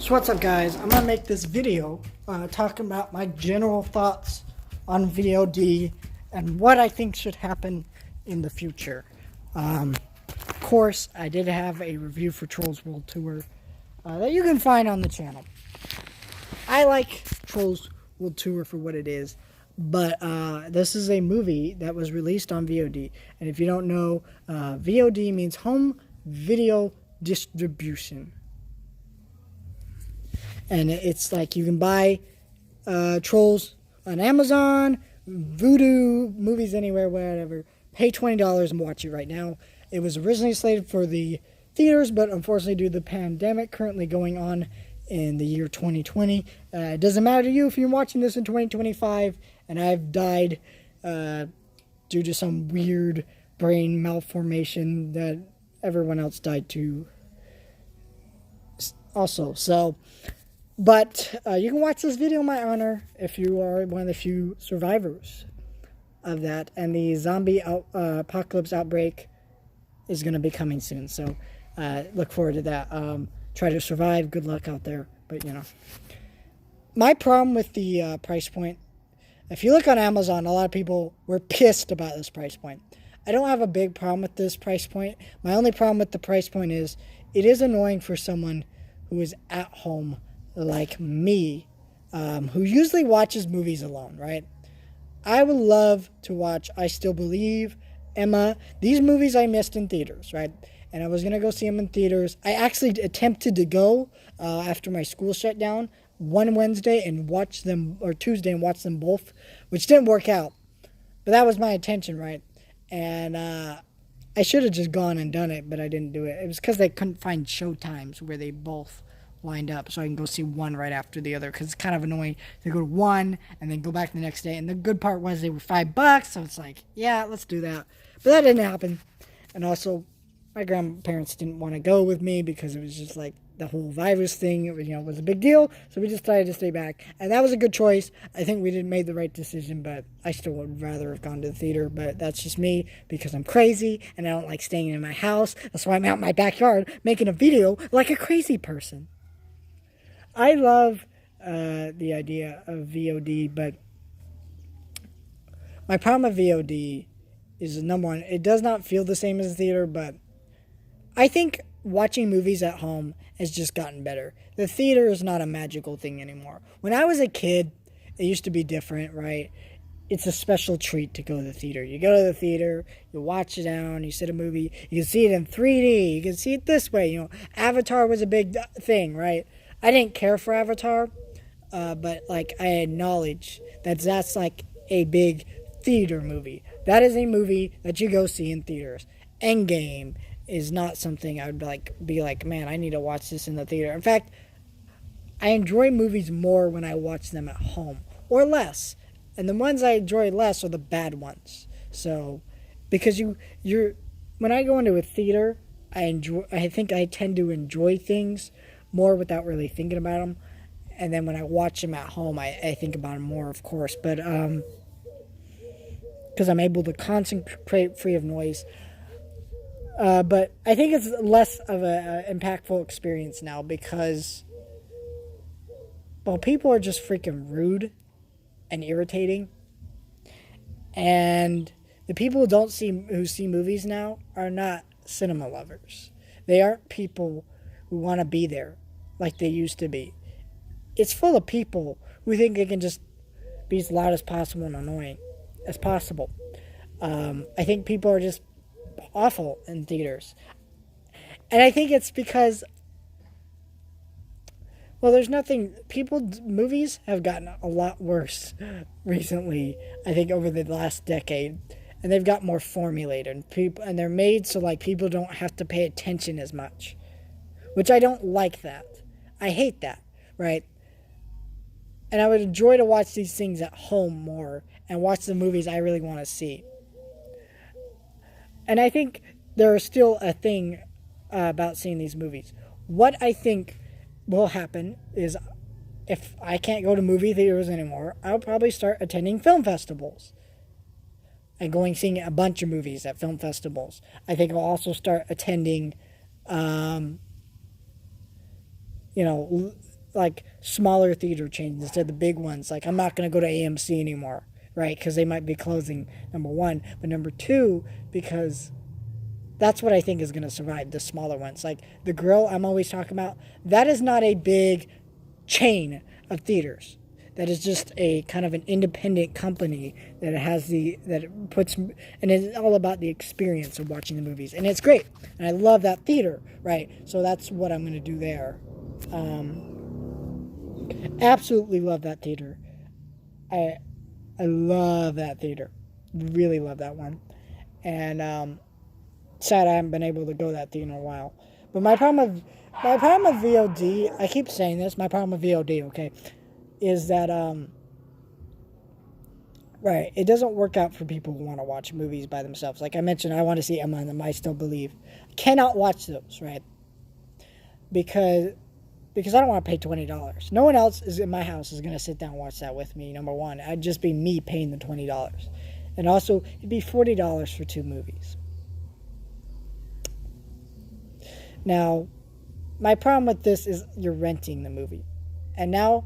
So what's up, guys? I'm gonna make this video talking about my general thoughts on VOD and what I think should happen in the future. Of course, I did have a review for Trolls World Tour that you can find on the channel. I like Trolls World Tour for what it is, but this is a movie that was released on VOD. And if you don't know, VOD means home video distribution. And it's like you can buy Trolls on Amazon, Vudu, Movies Anywhere, whatever. Pay $20 and watch it right now. It was originally slated for the theaters, but unfortunately due to the pandemic currently going on in the year 2020, it doesn't matter to you if you're watching this in 2025 and I've died due to some weird brain malformation that everyone else died to also. So... But you can watch this video in my honor if you are one of the few survivors of that. And the zombie apocalypse outbreak is going to be coming soon. So look forward to that. Try to survive. Good luck out there. But, you know. My problem with the price point, if you look on Amazon, a lot of people were pissed about this price point. I don't have a big problem with this price point. My only problem with the price point is it is annoying for someone who is at home like me, who usually watches movies alone, right? I would love to watch I Still Believe, Emma, these movies I missed in theaters, right? And I was going to go see them in theaters. I actually attempted to go after my school shut down one Wednesday and watch them, or Tuesday, and watch them both, which didn't work out. But that was my intention, right? And I should have just gone and done it, but I didn't do it. It was because they couldn't find show times where they both lined up so I can go see one right after the other, because it's kind of annoying to go to one and then go back the next day. And the good part was they were $5, so it's like, yeah, let's do that. But that didn't happen. And also, my grandparents didn't want to go with me because it was just like the whole virus thing, it was, was a big deal. So we just decided to stay back, and that was a good choice. I think we made the right decision, but I still would rather have gone to the theater. But that's just me, because I'm crazy and I don't like staying in my house. That's why I'm out in my backyard making a video like a crazy person. I love the idea of VOD, but my problem with VOD is, number one, it does not feel the same as theater, but I think watching movies at home has just gotten better. The theater is not a magical thing anymore. When I was a kid, it used to be different, right? It's a special treat to go to the theater. You go to the theater, you watch it down, you see a movie, you can see it in 3D, you can see it this way. Avatar was a big thing, right? I didn't care for Avatar, but like I acknowledge that's like a big theater movie. That is a movie that you go see in theaters. Endgame is not something I would be like, man, I need to watch this in the theater. In fact, I enjoy movies more when I watch them at home, or less. And the ones I enjoy less are the bad ones. So, because when I go into a theater, I think I tend to enjoy things more without really thinking about them. And then when I watch them at home, I think about them more, of course. But because I'm able to concentrate free of noise. But I think it's less of an impactful experience now because, well, people are just freaking rude and irritating. And the people who see movies now are not cinema lovers. They aren't people who want to be there like they used to be. It's full of people who think they can just be as loud as possible and annoying as possible. I think people are just awful in theaters. And I think it's because, well, movies have gotten a lot worse recently, I think over the last decade. And they've got more formulated. And they're made so like people don't have to pay attention as much. Which I don't like that. I hate that, right? And I would enjoy to watch these things at home more and watch the movies I really want to see. And I think there is still a thing about seeing these movies. What I think will happen is if I can't go to movie theaters anymore, I'll probably start attending film festivals and seeing a bunch of movies at film festivals. I think I'll also start attending like smaller theater chains instead of the big ones. Like I'm not going to go to AMC anymore, right? Because they might be closing, number one. But number two, because that's what I think is going to survive, the smaller ones. Like the Grill I'm always talking about, that is not a big chain of theaters. That is just a kind of an independent company that it puts, and it's all about the experience of watching the movies. And it's great. And I love that theater, right? So that's what I'm going to do there. Absolutely love that theater. I love that theater. Really love that one. And sad I haven't been able to go to that theater in a while. But my problem with VOD, I keep saying this, my problem with VOD, okay, is that right, it doesn't work out for people who want to watch movies by themselves. Like I mentioned, I want to see Emma and the I Still Believe. Cannot watch those, right? Because I don't want to pay $20. No one else is in my house is going to sit down and watch that with me, number one. It'd just be me paying the $20. And also, it'd be $40 for 2 movies. Now, my problem with this is you're renting the movie. And now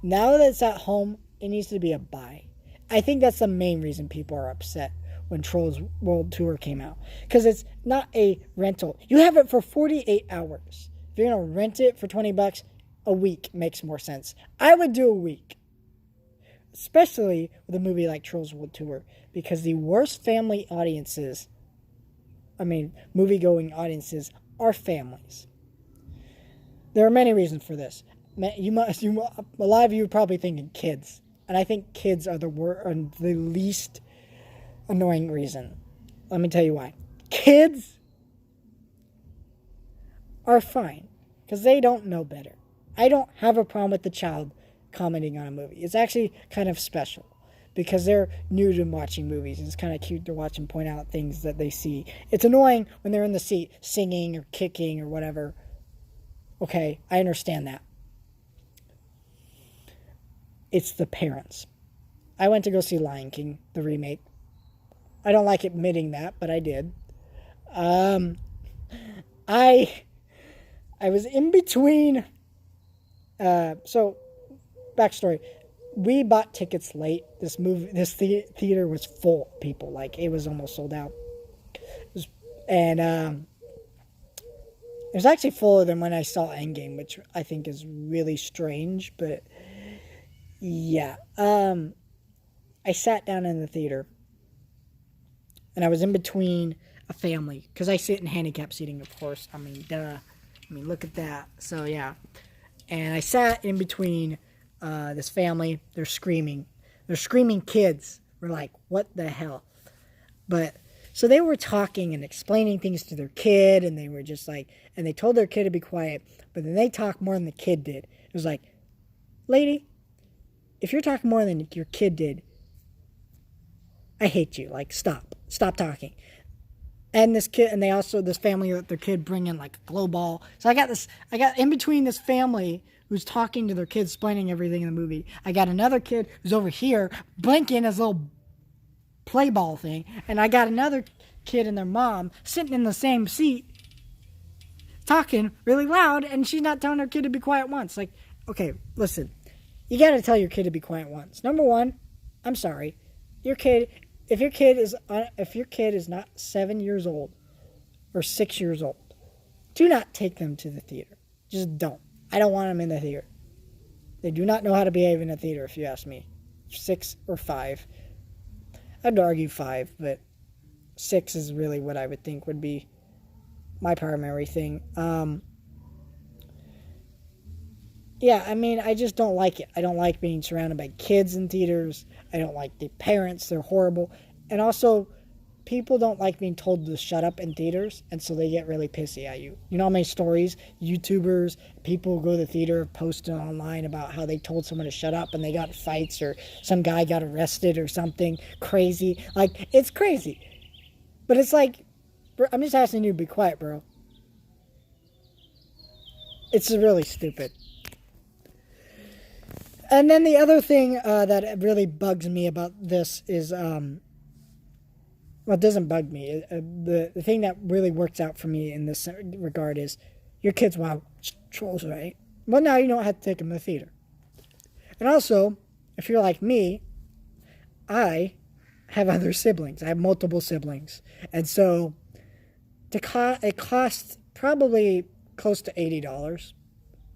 that it's at home, it needs to be a buy. I think that's the main reason people are upset when Trolls World Tour came out. Because it's not a rental. You have it for 48 hours. If you're going to rent it for $20, a week makes more sense. I would do a week. Especially with a movie like Trolls World Tour. Because the worst family audiences, movie-going audiences, are families. There are many reasons for this. A lot of you are probably thinking kids. And I think kids are the least annoying reason. Let me tell you why. Kids are fine because they don't know better. I don't have a problem with the child commenting on a movie. It's actually kind of special because they're new to watching movies. It's kind of cute to watch them point out things that they see. It's annoying when they're in the seat singing or kicking or whatever. Okay, I understand that. It's the parents. I went to go see Lion King, the remake. I don't like admitting that, but I did. I was in between. So, backstory. We bought tickets late. This theater was full of people. Like, it was almost sold out. It was actually fuller than when I saw Endgame, which I think is really strange, but yeah. I sat down in the theater, and I was in between a family, because I sit in handicap seating, of course. Duh. Look at that. So, yeah. And I sat in between this family. They're screaming. They're screaming kids. We're like, what the hell? But, so they were talking and explaining things to their kid, and they were just like, and they told their kid to be quiet, but then they talked more than the kid did. It was like, lady, if you're talking more than your kid did, I hate you. Like, stop talking. And this family let their kid bring in like a glow ball. So I got in between this family who's talking to their kids, explaining everything in the movie. I got another kid who's over here blinking his little play ball thing. And I got another kid and their mom sitting in the same seat talking really loud, and she's not telling her kid to be quiet once. Like, okay, listen. You got to tell your kid to be quiet once. Number one, I'm sorry. If your kid is not 7 years old or 6 years old, do not take them to the theater. Just don't. I don't want them in the theater. They do not know how to behave in a theater, if you ask me. 6 or 5. I'd argue 5, but 6 is really what I would think would be my primary thing. Yeah, I just don't like it. I don't like being surrounded by kids in theaters. I don't like the parents. They're horrible. And also, people don't like being told to shut up in theaters, and so they get really pissy at you. You know how many stories, YouTubers, people who go to the theater posting online about how they told someone to shut up and they got fights, or some guy got arrested or something crazy. Like, it's crazy. But it's like, I'm just asking you to be quiet, bro. It's really stupid. And then the other thing that really bugs me about this is, well, it doesn't bug me. The thing that really works out for me in this regard is, your kids watch Trolls, right? Well, now you don't have to take them to the theater. And also, if you're like me, I have other siblings. I have multiple siblings. And so it costs probably close to $80.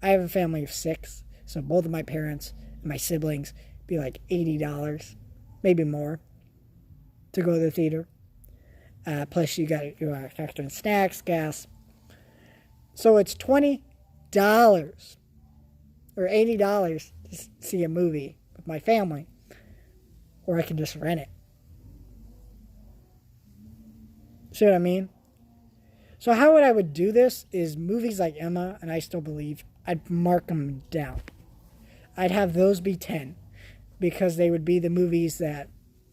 I have a family of 6, so both of my parents and my siblings be like $80, maybe more, to go to the theater. Plus you got to factor in snacks, gas. So it's $20 or $80 to see a movie with my family, or I can just rent it. See what I mean? So how I would do this is movies like Emma and I Still Believe, I'd mark them down. I'd have those be 10 because they would be the movies that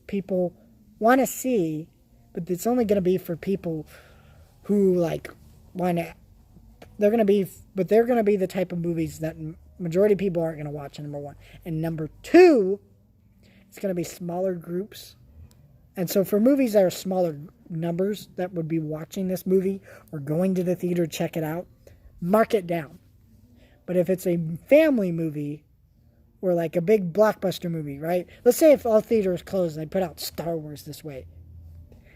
people want to see, but it's only going to be for people who like want to. They're going to be the type of movies that majority of people aren't going to watch. Number 1, and number 2, it's going to be smaller groups. And so for movies that are smaller numbers that would be watching this movie or going to the theater to check it out, mark it down. But if it's a family movie or like a big blockbuster movie, right? Let's say if all theaters closed and they put out Star Wars this way.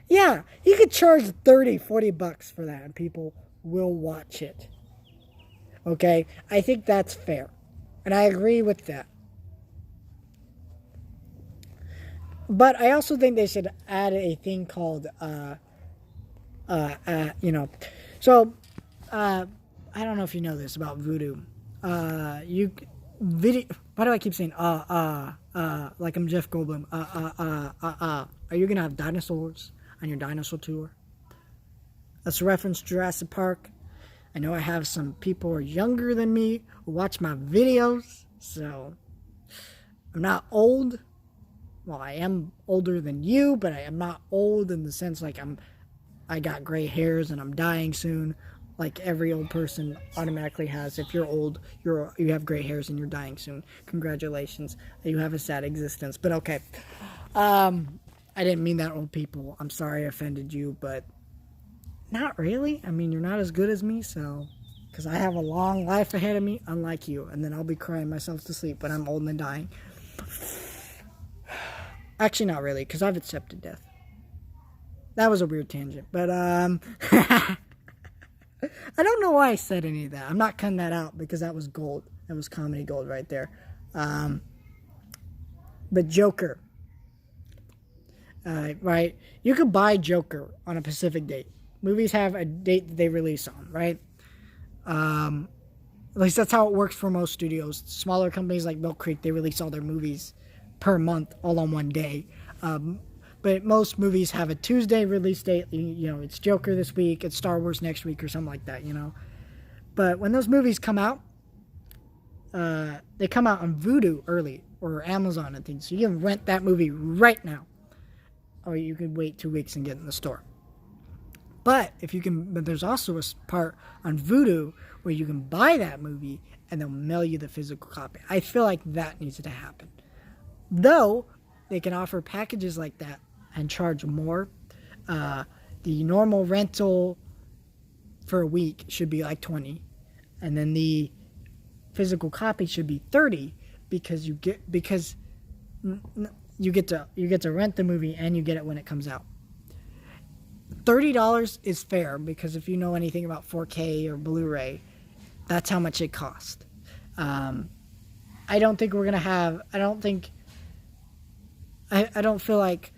Yeah, you could charge $30-$40 for that and people will watch it. Okay? I think that's fair. And I agree with that. But I also think they should add a thing called, So, I don't know if you know this about Vudu. Why do I keep saying, like I'm Jeff Goldblum, Are you going to have dinosaurs on your dinosaur tour? That's a reference to Jurassic Park. I know I have some people who are younger than me who watch my videos, so I'm not old. Well, I am older than you, but I am not old in the sense like I got gray hairs and I'm dying soon, like every old person automatically has. If you're old, you have gray hairs and you're dying soon. Congratulations, you have a sad existence. But okay, I didn't mean that, old people. I'm sorry I offended you, but not really. I mean, you're not as good as me, so because I have a long life ahead of me, unlike you, and then I'll be crying myself to sleep when I'm old and dying. Actually, not really, because I've accepted death. That was a weird tangent, but I don't know why I said any of that. I'm not cutting that out because that was gold. That was comedy gold right there. But Joker, right? You could buy Joker on a specific date. Movies have a date that they release on, right? At least that's how it works for most studios. Smaller companies like Mill Creek, they release all their movies per month, all on one day. But most movies have a Tuesday release date. You know, it's Joker this week, it's Star Wars next week, or something like that, you know. But when those movies come out, they come out on Vudu early, or Amazon and things. So you can rent that movie right now. Or you could wait 2 weeks and get it in the store. But there's also a part on Vudu where you can buy that movie and they'll mail you the physical copy. I feel like that needs to happen. Though, they can offer packages like that and charge more. The normal rental for a week should be like $20. And then the physical copy should be $30 because you get to rent the movie and you get it when it comes out. $30 is fair because if you know anything about 4K or Blu-ray, that's how much it costs. I don't feel like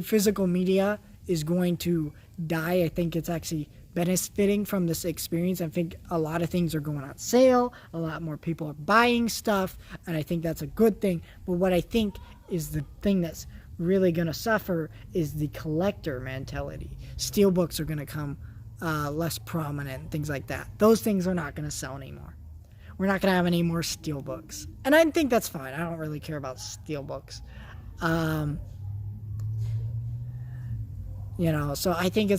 physical media is going to die. I think it's actually benefiting from this experience. I think a lot of things are going on sale. A lot more people are buying stuff, and I think that's a good thing. But what I think is the thing that's really going to suffer is the collector mentality. Steelbooks are going to come less prominent, things like that. Those things are not going to sell anymore. We're not going to have any more steelbooks. And I think that's fine. I don't really care about steelbooks. So I think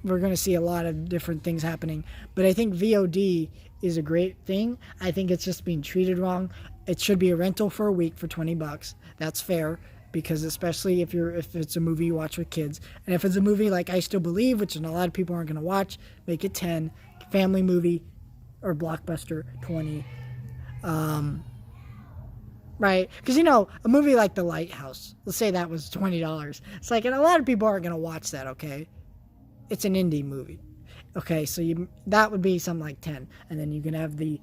we're going to see a lot of different things happening, but I think VOD is a great thing. I think it's just being treated wrong. It should be a rental for a week for $20. That's fair, because especially if it's a movie you watch with kids, and if it's a movie like I Still Believe, which a lot of people aren't going to watch, make it 10. Family movie, or Blockbuster 20. Right? Because, you know, a movie like The Lighthouse, let's say that was $20. It's like, and a lot of people aren't going to watch that, okay? It's an indie movie. Okay, so that would be something like 10. And then you can have the,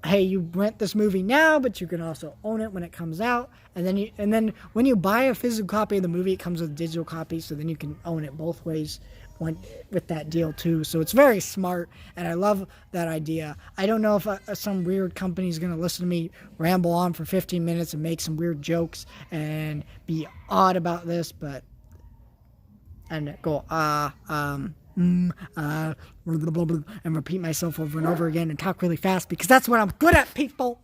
hey, you rent this movie now, but you can also own it when it comes out. And then when you buy a physical copy of the movie, it comes with a digital copy, so then you can own it both ways with that deal too. So it's very smart, and I love that idea. I don't know if some weird company is going to listen to me ramble on for 15 minutes and make some weird jokes and be odd about this, but and go and repeat myself over and over again and talk really fast because that's what I'm good at, people.